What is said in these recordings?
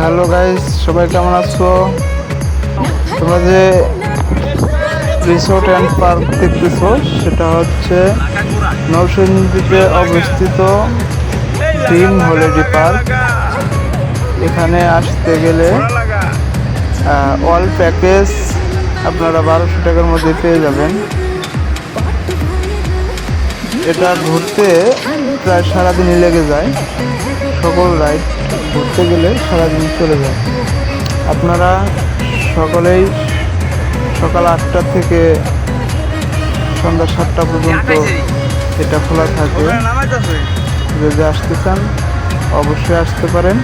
Hello guys, সবাই কেমন আছো? তোমরা যে রিসোর্ট অ্যান্ড পার্ক দেখতেছো সেটা হচ্ছে নরসিংদীতে অবস্থিত ড্রিম হলিডে পার্ক। এখানে আসতে গেলে অল প্যাকেজ আপনারা 1200 টাকার মধ্যে পেয়ে যাবেন। এটা ঘুরতে প্রায় সারাদিনই লেগে যায়। সকল রাইড ঘুরতে গেলে সারাদিন চলে যায়। আপনারা সকলেই সকাল 8টা থেকে সন্ধ্যা 7টা পর্যন্ত এটা খোলা থাকে। যদি আসতে চান অবশ্যই আসতে পারেন।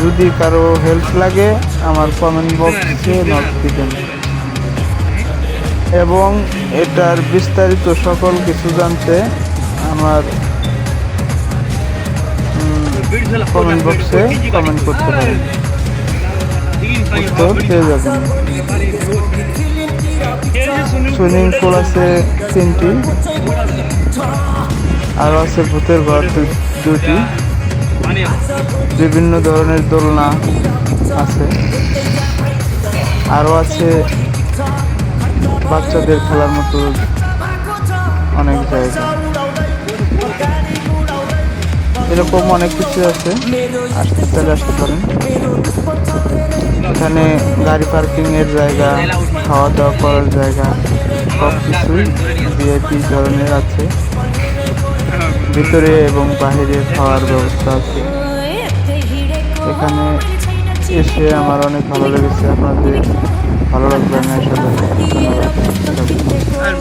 যদি কারো হেল্প লাগে আমার কমেন্ট বক্সে নক দিবেন, এবং এটার বিস্তারিত সকল কিছু জানতে আমার কমেন্ট বক্সে কমেন্ট করতে পারেন, উত্তর পেয়ে যাবেন। সুইমিং পুল আছে 3টি, আরও আছে ভূতের ঘর 2টি, বিভিন্ন ধরনের দোলনা আছে, আরও আছে বাচ্চাদের খেলার মতো অনেক জায়গা। এরকম অনেক কিছু আছে, আসতে চাইলে আসতে পারেন। এখানে গাড়ি পার্কিংয়ের জায়গা, খাওয়া দাওয়া করার জায়গা সব কিছুই ভিআইপি ধরনের আছে। ভিতরে এবং বাহিরে খাওয়ার ব্যবস্থা আছে। এখানে এসে আমার অনেক ভালো লেগেছে, আপনাদের ভালো লাগবে আমি আশা করি। ধন্যবাদ।